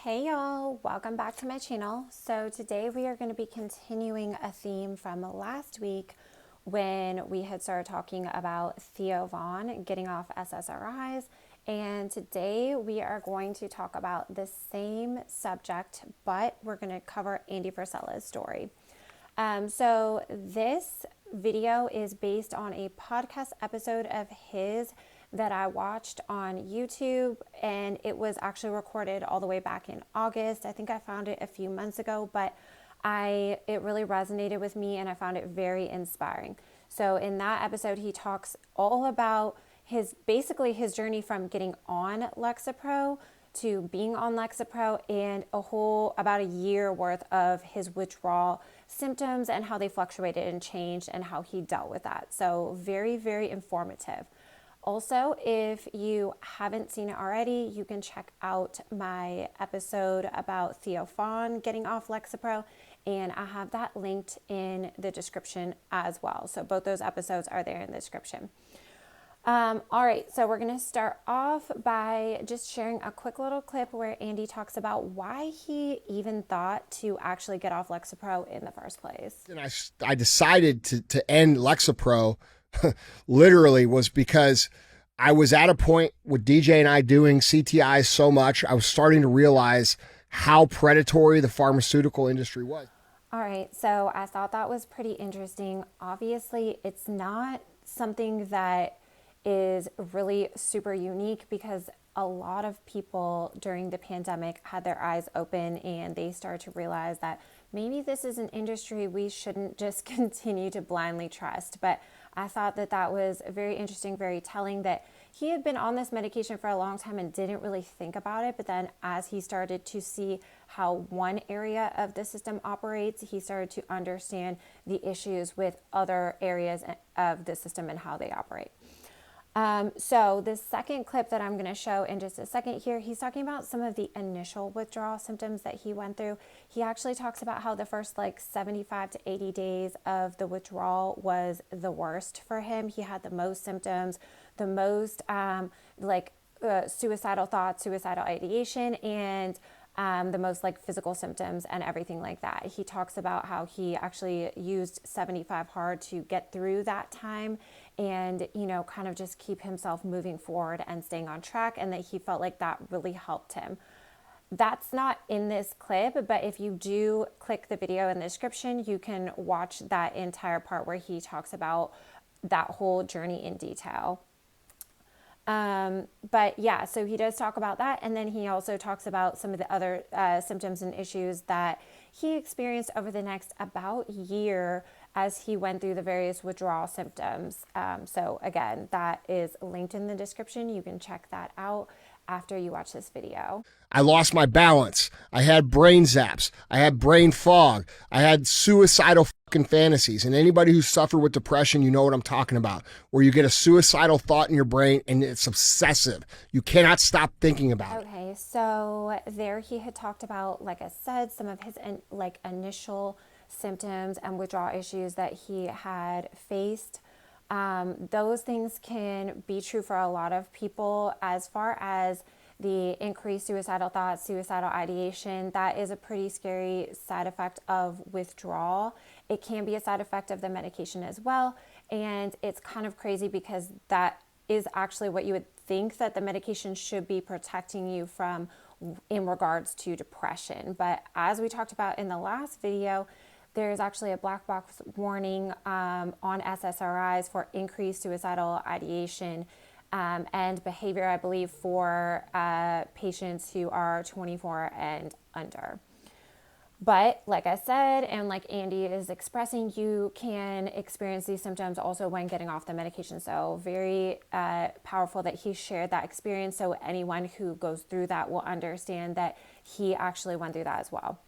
Hey y'all, welcome back to my channel. So today we are going to be continuing a theme from last week when we had started talking about Theo Von getting off SSRIs, and today we are going to talk about the same subject, but we're going to cover Andy Friesella's story. So this video is based on a podcast episode of his that I watched on YouTube, and it was actually recorded all the way back in August. I think I found it a few months ago, but it really resonated with me and I found it very inspiring. So in that episode, he talks all about basically his journey from getting on Lexapro to being on Lexapro, and about a year worth of his withdrawal symptoms and how they fluctuated and changed and how he dealt with that. So very, very informative. Also, if you haven't seen it already, you can check out my episode about Theo Von getting off Lexapro, and I have that linked in the description as well. So both those episodes are there in the description. All right, so we're going to start off by just sharing a quick little clip where Andy talks about why he even thought to actually get off Lexapro in the first place. And I decided to end Lexapro literally was because I was at a point with DJ and I doing CTIs so much, I was starting to realize how predatory the pharmaceutical industry was. All right, so I thought that was pretty interesting. Obviously, it's not something that is really super unique because a lot of people during the pandemic had their eyes open and they started to realize that maybe this is an industry we shouldn't just continue to blindly trust. But I thought that was very interesting, very telling that he had been on this medication for a long time and didn't really think about it. But then as he started to see how one area of the system operates, he started to understand the issues with other areas of the system and how they operate. So the second clip that I'm going to show in just a second here, he's talking about some of the initial withdrawal symptoms that he went through. He actually talks about how the first 75 to 80 days of the withdrawal was the worst for him. He had the most symptoms, the most suicidal thoughts, suicidal ideation, and the most physical symptoms and everything like that. He talks about how he actually used 75 hard to get through that time and, kind of just keep himself moving forward and staying on track, and that he felt like that really helped him. That's not in this clip, but if you do click the video in the description, you can watch that entire part where he talks about that whole journey in detail. But yeah, so he does talk about that. And then he also talks about some of the other symptoms and issues that he experienced over the next about year as he went through the various withdrawal symptoms. So again, that is linked in the description. You can check that out after you watch this video. I lost my balance. I had brain zaps. I had brain fog. I had suicidal fucking fantasies. And anybody who suffered with depression, you know what I'm talking about, where you get a suicidal thought in your brain and it's obsessive. You cannot stop thinking about it. Okay, so there he had talked about, like I said, some of his initial symptoms and withdrawal issues that he had faced. Those things can be true for a lot of people. As far as the increased suicidal thoughts, suicidal ideation, that is a pretty scary side effect of withdrawal. It can be a side effect of the medication as well. And it's kind of crazy because that is actually what you would think that the medication should be protecting you from in regards to depression. But as we talked about in the last video, there's actually a black box warning on SSRIs for increased suicidal ideation and behavior, I believe, for patients who are 24 and under. But like I said, and like Andy is expressing, you can experience these symptoms also when getting off the medication. So very powerful that he shared that experience, so anyone who goes through that will understand that he actually went through that as well.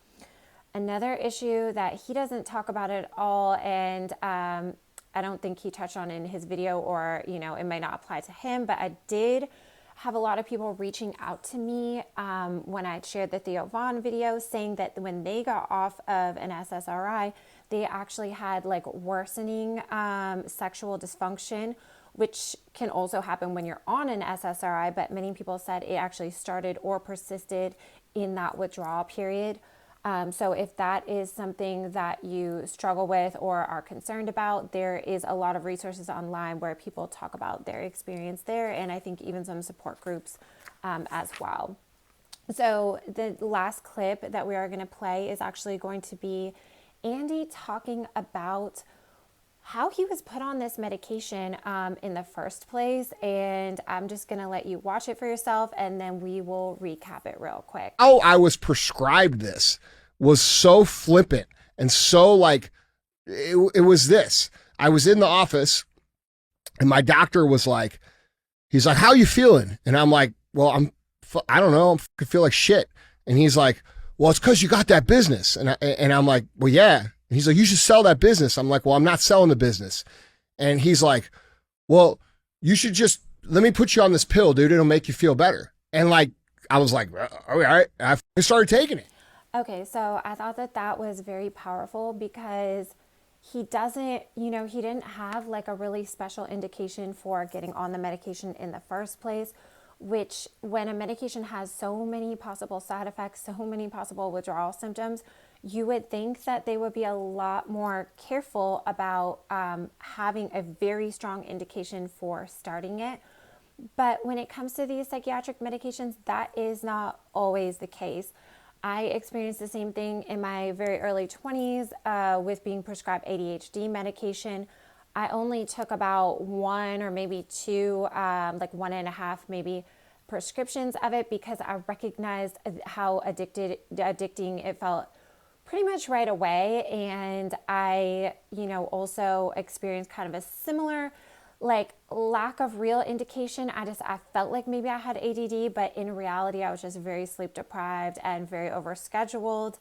Another issue that he doesn't talk about at all, and I don't think he touched on in his video, or, it might not apply to him, but I did have a lot of people reaching out to me when I shared the Theo Von video, saying that when they got off of an SSRI, they actually had worsening sexual dysfunction, which can also happen when you're on an SSRI, but many people said it actually started or persisted in that withdrawal period. So if that is something that you struggle with or are concerned about, there is a lot of resources online where people talk about their experience there, and I think even some support groups as well. So the last clip that we are going to play is actually going to be Andy talking about how he was put on this medication in the first place. And I'm just going to let you watch it for yourself, and then we will recap it real quick. How I was prescribed this was so flippant and so like, it was this. I was in the office and my doctor was like, he's like, how you feeling? And I'm like, well, I don't know. I feel like shit. And he's like, well, it's because you got that business. And I'm like, well, yeah. And he's like, you should sell that business. I'm like, well, I'm not selling the business. And he's like, well, you should just, let me put you on this pill, dude. It'll make you feel better. And like, I was like, all right. I started taking it. Okay, so I thought that that was very powerful because he doesn't, he didn't have like a really special indication for getting on the medication in the first place, which when a medication has so many possible side effects, so many possible withdrawal symptoms, you would think that they would be a lot more careful about having a very strong indication for starting it. But when it comes to these psychiatric medications, that is not always the case. I experienced the same thing in my very early 20s with being prescribed ADHD medication. I only took about one or maybe two, like 1.5 maybe prescriptions of it because I recognized how addicting it felt pretty much right away. And I, also experienced kind of a similar like lack of real indication. I felt like maybe I had ADD, but in reality, I was just very sleep deprived and very overscheduled.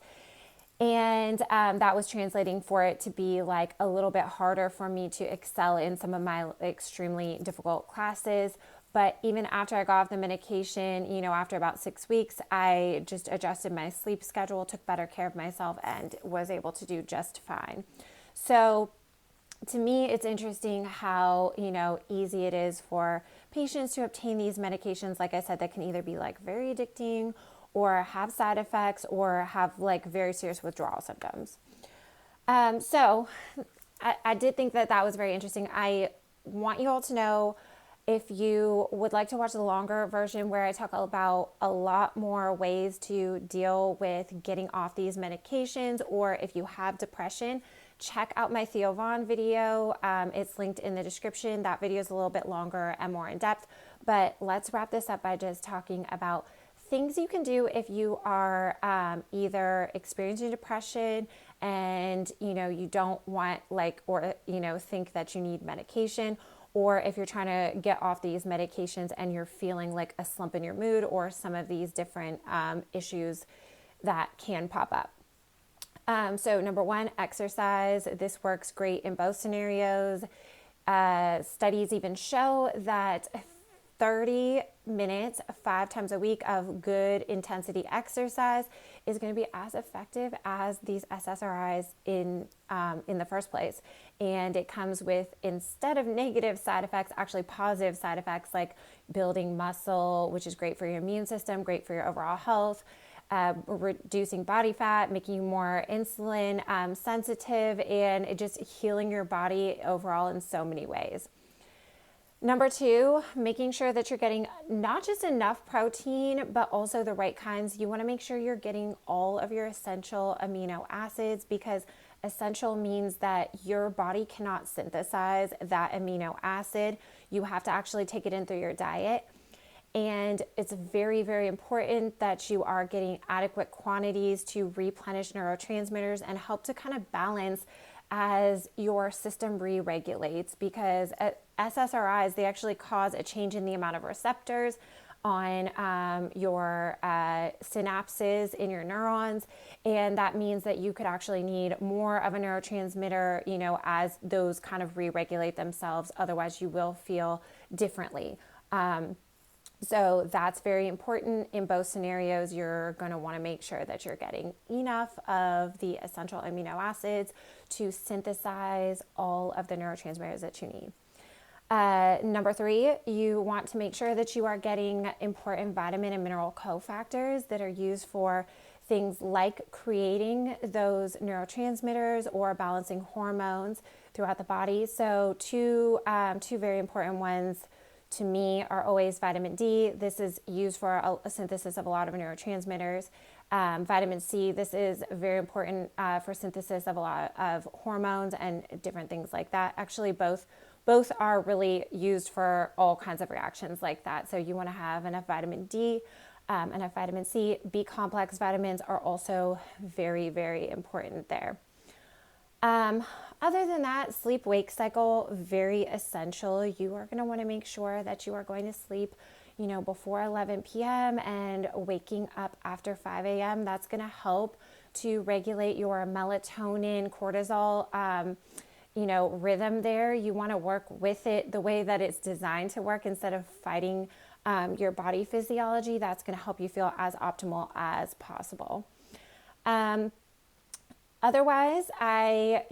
And that was translating for it to be like a little bit harder for me to excel in some of my extremely difficult classes. But even after I got off the medication, after about 6 weeks, I just adjusted my sleep schedule, took better care of myself, and was able to do just fine. So to me, it's interesting how, easy it is for patients to obtain these medications. Like I said, that can either be like very addicting or have side effects or have like very serious withdrawal symptoms. So I did think that that was very interesting. I want you all to know, if you would like to watch the longer version where I talk about a lot more ways to deal with getting off these medications, or if you have depression, check out my Theo Von video. It's linked in the description. That video is a little bit longer and more in depth, but let's wrap this up by just talking about things you can do if you are either experiencing depression and, you don't want think that you need medication, or if you're trying to get off these medications and you're feeling like a slump in your mood or some of these different issues that can pop up. So number one, exercise. This works great in both scenarios. Studies even show that 30 minutes, 5 times a week of good intensity exercise is going to be as effective as these SSRIs in the first place. And it comes with, instead of negative side effects, actually positive side effects like building muscle, which is great for your immune system, great for your overall health, reducing body fat, making you more insulin sensitive, and just healing your body overall in so many ways. Number two, making sure that you're getting not just enough protein, but also the right kinds. You want to make sure you're getting all of your essential amino acids, because essential means that your body cannot synthesize that amino acid. You have to actually take it in through your diet. And it's very, very important that you are getting adequate quantities to replenish neurotransmitters and help to kind of balance as your system re-regulates, because SSRIs, they actually cause a change in the amount of receptors on your synapses in your neurons. And that means that you could actually need more of a neurotransmitter, as those kind of re-regulate themselves. Otherwise, you will feel differently. So that's very important. In both scenarios, you're going to want to make sure that you're getting enough of the essential amino acids to synthesize all of the neurotransmitters that you need. Number 3, you want to make sure that you are getting important vitamin and mineral cofactors that are used for things like creating those neurotransmitters or balancing hormones throughout the body. So two very important ones to me are always vitamin D. This is used for a synthesis of a lot of neurotransmitters. Vitamin C, this is very important for synthesis of a lot of hormones and different things like that. Actually, both are really used for all kinds of reactions like that. So you want to have enough vitamin D, enough vitamin C. B complex vitamins are also very, very important there. Other than that, sleep-wake cycle, very essential. You are going to want to make sure that you are going to sleep, before 11 p.m. and waking up after 5 a.m. That's going to help to regulate your melatonin, cortisol, rhythm there. You want to work with it the way that it's designed to work instead of fighting your body physiology. That's going to help you feel as optimal as possible. Otherwise, I,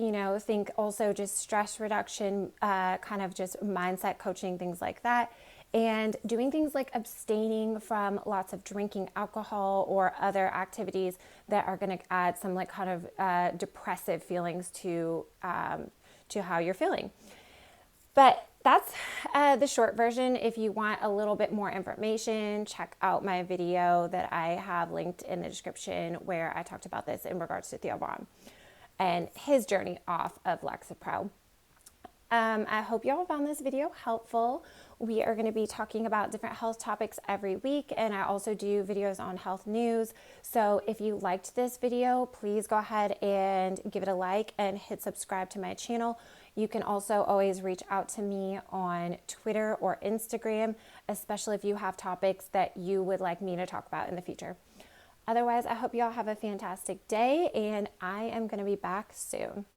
think also just stress reduction, kind of just mindset coaching, things like that. And doing things like abstaining from lots of drinking alcohol or other activities that are going to add some kind of depressive feelings to how you're feeling. But that's the short version. If you want a little bit more information, check out my video that I have linked in the description where I talked about this in regards to Theo Von and his journey off of Lexapro. I hope y'all found this video helpful. We are going to be talking about different health topics every week, and I also do videos on health news. So if you liked this video, please go ahead and give it a like and hit subscribe to my channel. You can also always reach out to me on Twitter or Instagram, especially if you have topics that you would like me to talk about in the future. Otherwise, I hope you all have a fantastic day, and I am going to be back soon.